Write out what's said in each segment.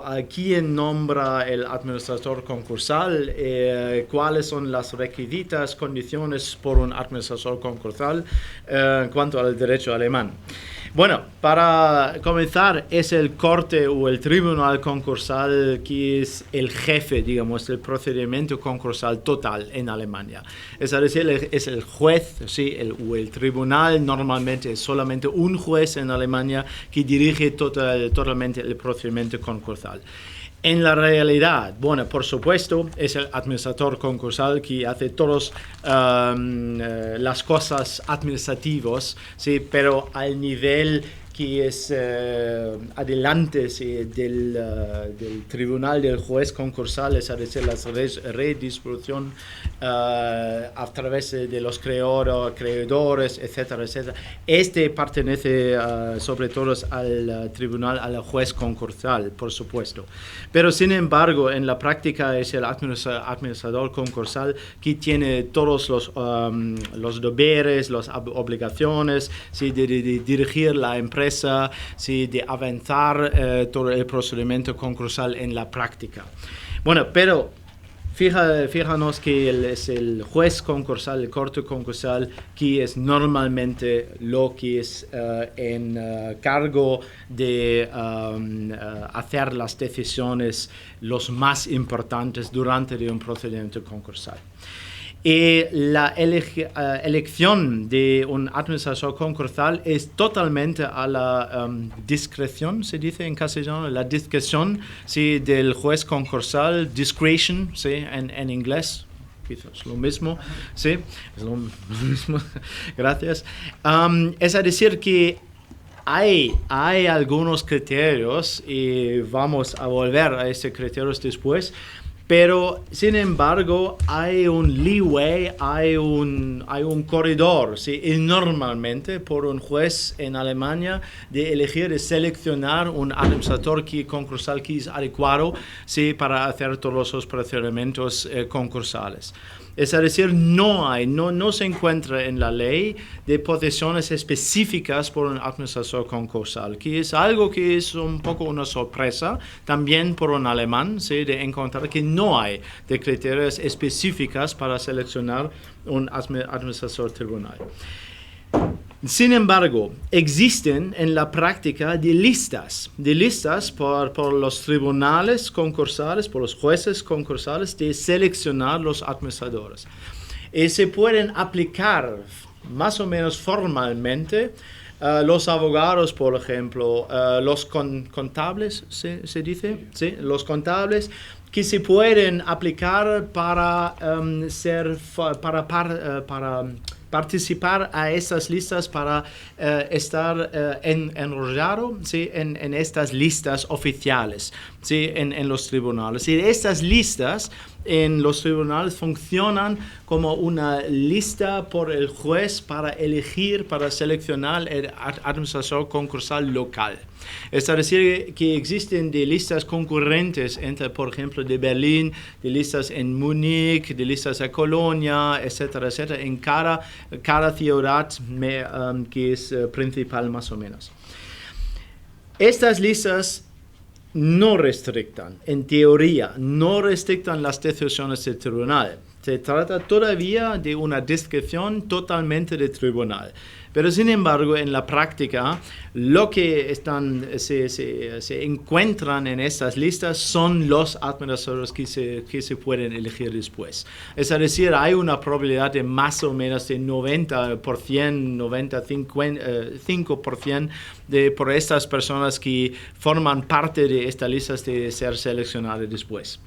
¿A quién nombra el administrador concursal? ¿Cuáles son las requisitas, condiciones por un administrador concursal en cuanto al derecho alemán? Bueno, para comenzar, es el corte o el tribunal concursal que es el jefe, digamos, del procedimiento concursal total en Alemania. Es decir, es el juez, ¿sí? O el tribunal, normalmente es solamente un juez en Alemania que dirige totalmente el procedimiento concursal. En la realidad, bueno, por supuesto, es el administrador concursal que hace todas las cosas administrativas, ¿sí? Pero al nivel que es adelante, ¿sí? del tribunal del juez concursal, es decir, la redistribución a través de los creadores, etcétera, etcétera. Este pertenece sobre todo al tribunal, al juez concursal, por supuesto. Pero sin embargo, en la práctica es el administrador concursal que tiene todos los deberes, las obligaciones, ¿sí? de dirigir la empresa, ¿sí? de avanzar todo el procedimiento concursal en la práctica. Bueno, pero fíjanos que es el juez concursal, el corte concursal, que es normalmente lo que es en cargo de hacer las decisiones los más importantes durante un procedimiento concursal. Y la elección de un administrador concursal es totalmente a la discreción, se dice en castellano, la discreción, ¿sí? del juez concursal, discretion, ¿sí? en inglés. Quizás lo mismo, ¿sí? Es lo mismo. Gracias. Es decir que hay algunos criterios y vamos a volver a esos criterios después. Pero, sin embargo, hay un leeway, hay un corredor, ¿sí? Y normalmente por un juez en Alemania de elegir y seleccionar un administrador concursal que es adecuado, ¿sí? para hacer todos los procedimientos concursales. Es decir, no se encuentra en la ley de posiciones específicas por un administrador concursal, que es algo que es un poco una sorpresa también por un alemán, ¿sí? de encontrar que no hay de criterios específicos para seleccionar un administrador tribunal. Sin embargo, existen en la práctica de listas por los tribunales concursales, por los jueces concursales, de seleccionar los administradores. Y se pueden aplicar más o menos formalmente los abogados, por ejemplo, los contables, ¿se dice? ¿Sí? Los contables que se pueden aplicar para participar a estas listas, para estar enrollado, ¿sí? en estas listas oficiales, ¿sí? en los tribunales. Y estas listas en los tribunales funcionan como una lista por el juez para elegir, para seleccionar el administrador concursal local. Es decir, que existen de listas concurrentes entre, por ejemplo, de Berlín, de listas en Múnich, de listas de Colonia, etcétera, etcétera, en cada ciudad que es principal más o menos. Estas listas no restrictan, en teoría, no restrictan las decisiones del tribunal. Se trata todavía de una discreción totalmente del tribunal. Pero sin embargo, en la práctica, lo que se encuentran en estas listas son los administradores que se pueden elegir después. Es decir, hay una probabilidad de más o menos de 90%, 95% por estas personas que forman parte de estas listas de ser seleccionadas después.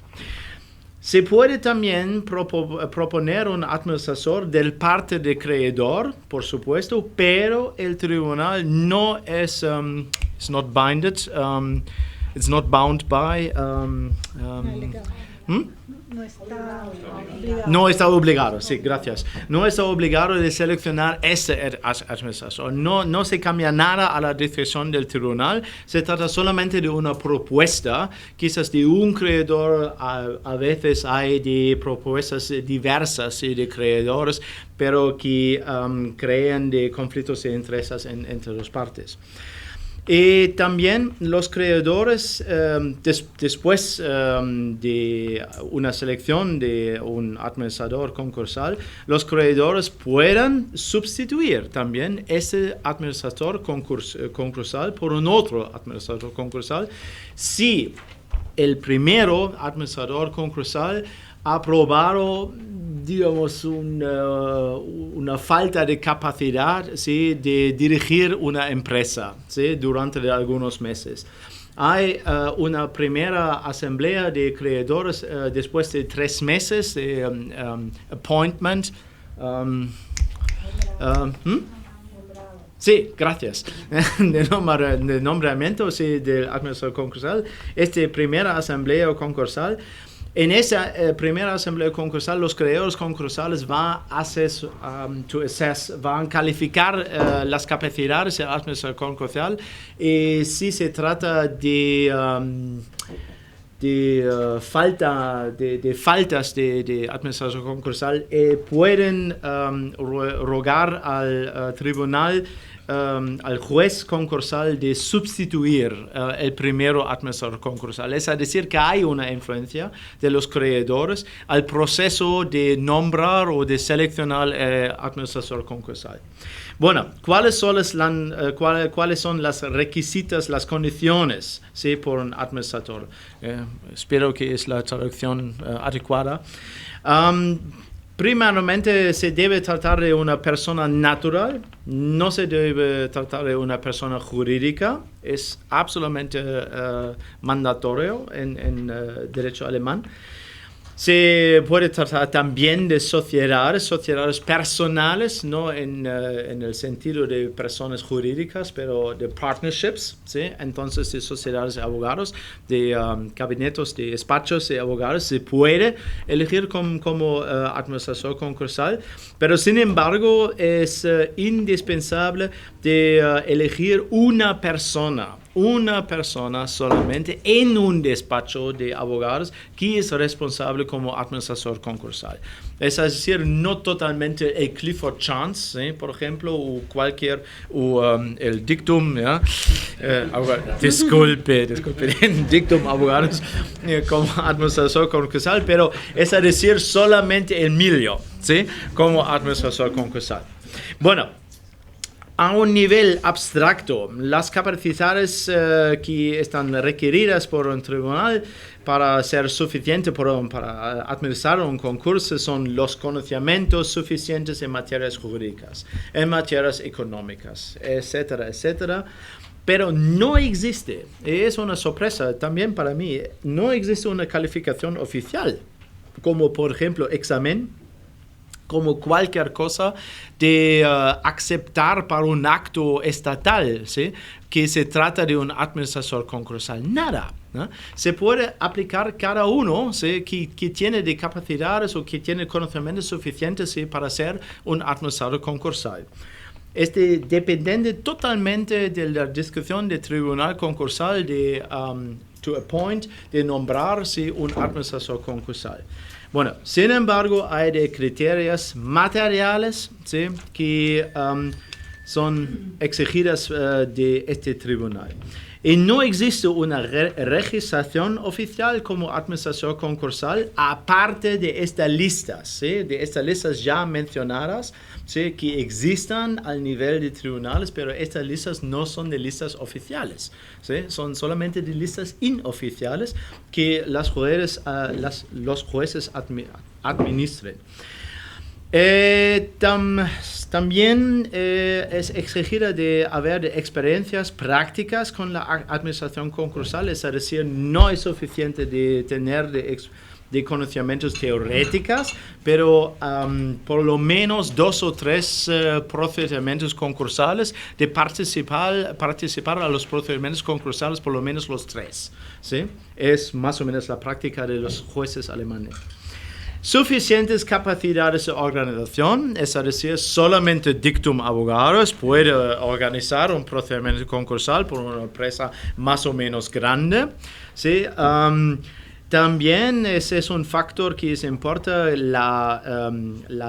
Se puede también proponer un administrador del parte del creador, por supuesto, pero el tribunal no es it's not bounded, it's not bound by. No está obligado, sí, gracias. No está obligado de seleccionar ese administrador. No se cambia nada a la decisión del tribunal. Se trata solamente de una propuesta, quizás de un creador. A veces hay de propuestas diversas de creadores, pero que crean de conflictos de intereses entre las partes. Y también los creadores, después de una selección de un administrador concursal, los creadores pueden sustituir también ese administrador concursal por un otro administrador concursal si el primero administrador concursal ha probado, digamos, una falta de capacidad, ¿sí?, de dirigir una empresa, ¿sí?, durante algunos meses. Hay una primera asamblea de creadores después de 3 meses de appointment. Sí, gracias. de nombramiento, sí, del administrador concursal. Esta primera asamblea concursal. En esa primera asamblea concursal, los creadores concursales van a calificar las capacidades del administrador concursal, y si se trata de faltas de administración concursal, pueden rogar al tribunal, al juez concursal, de sustituir el primero administrador concursal. Es decir, que hay una influencia de los creadores al proceso de nombrar o de seleccionar administrador concursal. Bueno, ¿cuáles son las requisitos, las condiciones, ¿sí?, por un administrador? Espero que es la traducción adecuada. Primeramente, se debe tratar de una persona natural, no se debe tratar de una persona jurídica. Es absolutamente mandatorio en derecho alemán. Se puede tratar también de sociedades personales, no en el sentido de personas jurídicas, pero de partnerships, ¿sí? Entonces, de sociedades de abogados, de gabinetes, de despachos de abogados, se puede elegir como administrador concursal, pero sin embargo es indispensable de elegir una persona solamente en un despacho de abogados que es responsable como administrador concursal. Es decir, no totalmente el Clifford Chance, ¿sí?, por ejemplo, o el dictum, ¿ya? Disculpe, dictum abogados como administrador concursal, pero es decir, solamente Emilio, ¿sí?, como administrador concursal. Bueno, a un nivel abstracto, las capacidades que están requeridas por un tribunal para ser suficiente para administrar un concurso son los conocimientos suficientes en materias jurídicas, en materias económicas, etcétera, etcétera. Pero no existe, y es una sorpresa también para mí, no existe una calificación oficial, como por ejemplo examen, como cualquier cosa de aceptar para un acto estatal, ¿sí?, que se trata de un administrador concursal. Nada, ¿no? Se puede aplicar cada uno, ¿sí?, que tiene de capacidades o que tiene conocimientos suficientes, ¿sí?, para ser un administrador concursal. Depende totalmente de la discusión del tribunal concursal de nombrar, ¿sí?, un administrador concursal. Bueno, sin embargo, hay de criterios materiales, ¿sí?, que son exigidos de este tribunal. Y no existe una registración oficial como administrador concursal aparte de estas listas, ¿sí?, de estas listas ya mencionadas, ¿sí?, que existan al nivel de tribunales, pero estas listas no son de listas oficiales, ¿sí?, son solamente de listas inoficiales que los jueces administren. También es exigida de haber experiencias prácticas con la administración concursal, es decir, no es suficiente de tener de conocimientos teóricos, pero por lo menos 2 o 3 procedimientos concursales, de participar a los procedimientos concursales por lo menos los 3, ¿sí? Es más o menos la práctica de los jueces alemanes. Suficientes capacidades de organización, es decir, solamente dictum abogados puede organizar un procedimiento concursal por una empresa más o menos grande, ¿sí? También ese es un factor que importa la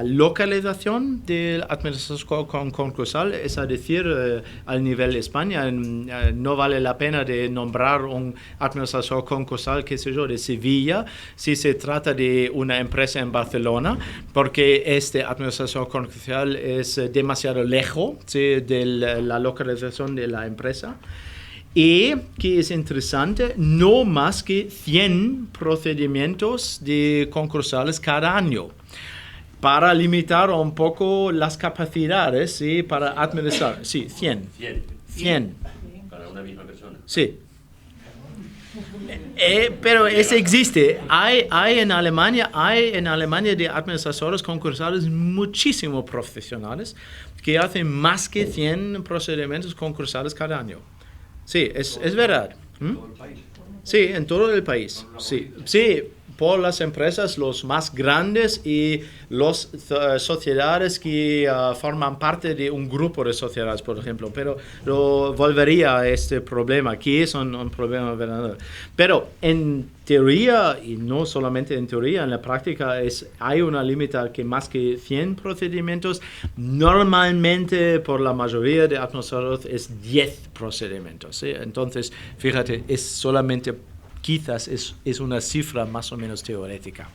localización del administrador concursal, es decir, al nivel de España, no vale la pena de nombrar un administrador concursal, qué sé yo, de Sevilla, si se trata de una empresa en Barcelona, porque este administrador concursal es demasiado lejos, ¿sí?, de la localización de la empresa. Y que es interesante, no más que 100 procedimientos de concursales cada año, para limitar un poco las capacidades, ¿sí?, para administrar. Sí, 100. 100. Para una misma persona. Sí. Pero eso existe. Hay en Alemania de administradores concursales muchísimos profesionales que hacen más que 100 procedimientos concursales cada año. Sí, es verdad. Sí, en todo el país. Sí, por las empresas, los más grandes y las sociedades que forman parte de un grupo de sociedades, por ejemplo. Pero lo volvería a este problema, que es un problema verdadero. Pero en teoría, y no solamente en teoría, en la práctica hay una límite que más que 100 procedimientos, normalmente por la mayoría de administradores es 10 procedimientos. ¿Sí? Entonces, fíjate, es solamente quizás es una cifra más o menos teórica.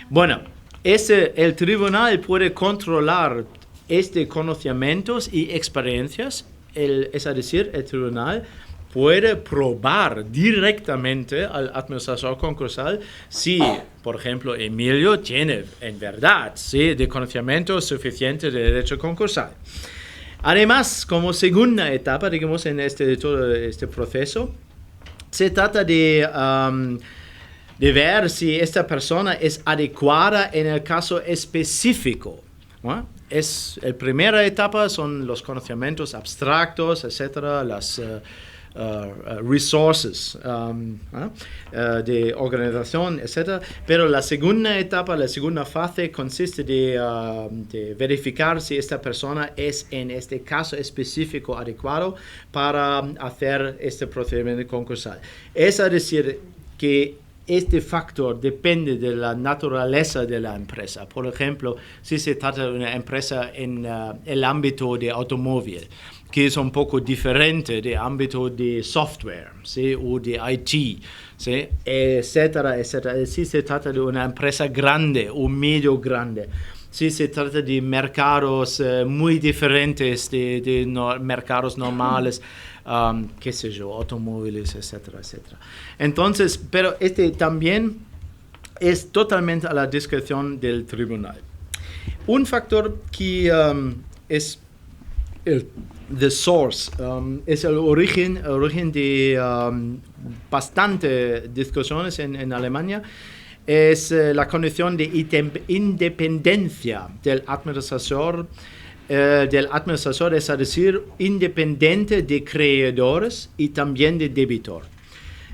Bueno, el tribunal puede controlar conocimientos y experiencias, es decir, el tribunal puede probar directamente al administrador concursal si, por ejemplo, Emilio tiene en verdad, ¿sí?, de conocimiento suficiente de derecho concursal. Además, como segunda etapa, digamos, en todo este proceso, se trata de ver si esta persona es adecuada en el caso específico, ¿no? La primera etapa son los conocimientos abstractos, etcétera, las resources de organización, etcétera. Pero la segunda etapa, la segunda fase consiste de verificar si esta persona es en este caso específico adecuado para hacer este procedimiento concursal. Es decir, que este factor depende de la naturaleza de la empresa. Por ejemplo, si se trata de una empresa en el ámbito de automóvil, que es un poco diferente del ámbito de software, ¿sí?, o de IT, ¿sí?, etcétera, etcétera. Si se trata de una empresa grande o medio grande, si se trata de mercados muy diferentes de mercados normales, qué sé yo, automóviles, etcétera, etcétera. Entonces, pero también es totalmente a la discreción del tribunal. Un factor que es the source, es el origen de bastante discusiones en Alemania, es la condición de independencia del administrador, es decir, independiente de creadores y también de debitor.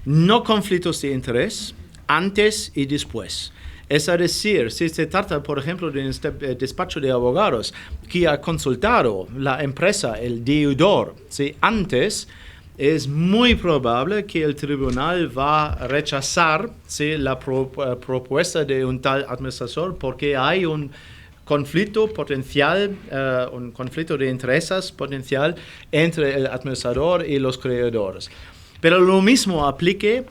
No conflictos de interés antes y después. Es decir, si se trata, por ejemplo, de un despacho de abogados que ha consultado la empresa, el deudor, ¿sí?, antes, es muy probable que el tribunal va a rechazar, ¿sí?, la propuesta de un tal administrador porque hay un conflicto potencial, un conflicto de intereses potencial entre el administrador y los creadores. Pero lo mismo aplique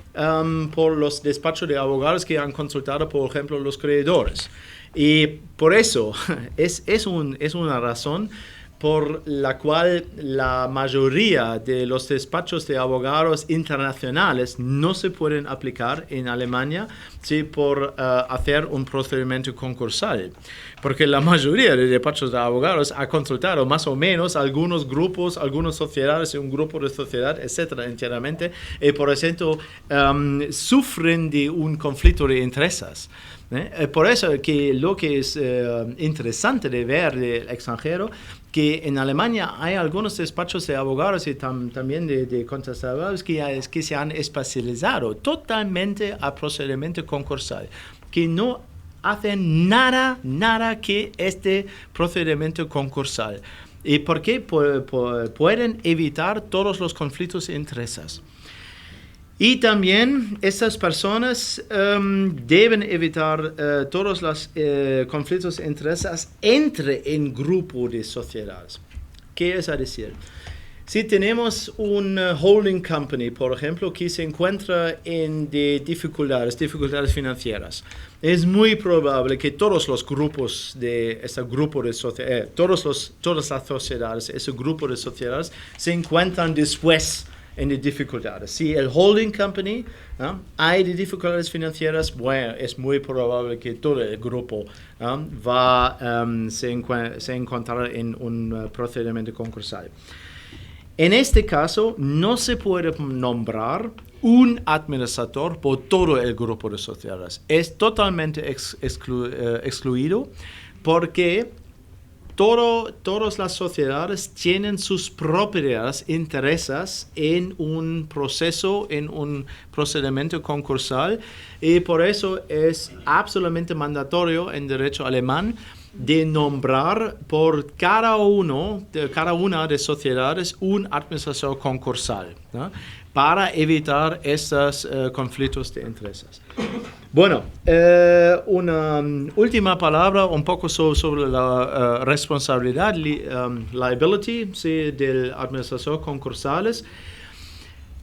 por los despachos de abogados que han consultado, por ejemplo, los creadores. Y por eso es una razón por la cual la mayoría de los despachos de abogados internacionales no se pueden aplicar en Alemania, ¿sí?, por hacer un procedimiento concursal. Porque la mayoría de despachos de abogados ha consultado más o menos algunos grupos, algunas sociedades, un grupo de sociedad, etcétera, enteramente, y por eso sufren de un conflicto de intereses. Por eso que lo que es interesante de ver del extranjero, que en Alemania hay algunos despachos de abogados y también de contadores que se han especializado totalmente a procedimiento concursal, que no hacen nada que este procedimiento concursal. ¿Y por qué? Pueden evitar todos los conflictos de intereses. Y también estas personas deben evitar todos los conflictos de intereses entre en grupo de sociedades. ¿Qué es a decir? Si tenemos un holding company, por ejemplo, que se encuentra en dificultades financieras, es muy probable que todos los grupos de ese grupo de sociedades, todas las sociedades, ese grupo de sociedades, se encuentran después en dificultades. Si el holding company hay dificultades financieras, bueno, es muy probable que todo el grupo se encontrará en un procedimiento concursal. En este caso, no se puede nombrar un administrador por todo el grupo de sociedades. Es totalmente excluido porque todas las sociedades tienen sus propios intereses en un proceso, en un procedimiento concursal, y por eso es absolutamente mandatorio en derecho alemán de nombrar por cada una de sociedades un administrador concursal, ¿no? Para evitar estos conflictos de intereses. Bueno, una última palabra un poco sobre la responsabilidad, liability, ¿sí?, del administrador concursales.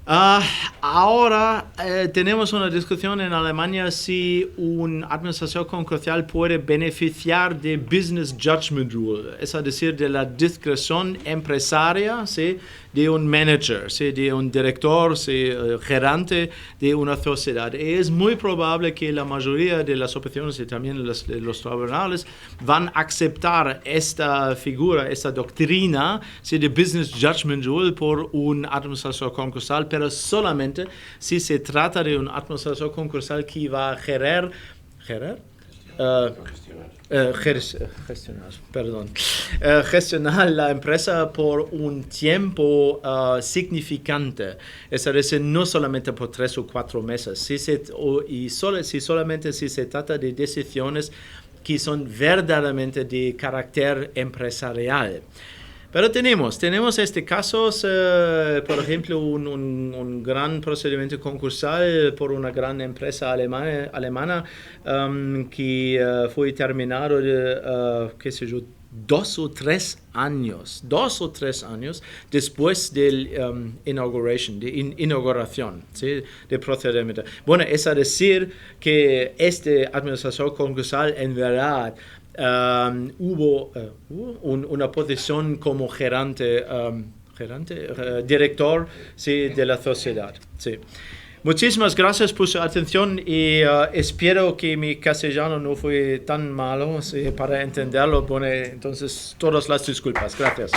Ahora tenemos una discusión en Alemania si un administrador concursal puede beneficiar de Business Judgment Rule, es decir, de la discreción empresaria, ¿sí?, de un manager, ¿sí?, de un director, ¿sí?, gerente de una sociedad. Es muy probable que la mayoría de las opiniones y también los tribunales van a aceptar esta figura, esta doctrina, ¿sí?, de Business Judgment Rule por un administrador concursal, pero solamente si se trata de un administrador concursal que va a gestionar la empresa por un tiempo significante, es decir, no solamente por 3 o 4 meses, si se trata de decisiones que son verdaderamente de carácter empresarial. Pero tenemos casos, por ejemplo, un gran procedimiento concursal por una gran empresa alemana que fue terminado qué sé yo, 2 o 3 años después de inauguración, ¿sí?, del procedimiento. Bueno, es a decir que este administrador concursal en verdad hubo una posición como director, sí, de la sociedad. Sí. Muchísimas gracias por su atención y espero que mi castellano no fue tan malo, sí, para entenderlo. Bueno, entonces, todas las disculpas. Gracias.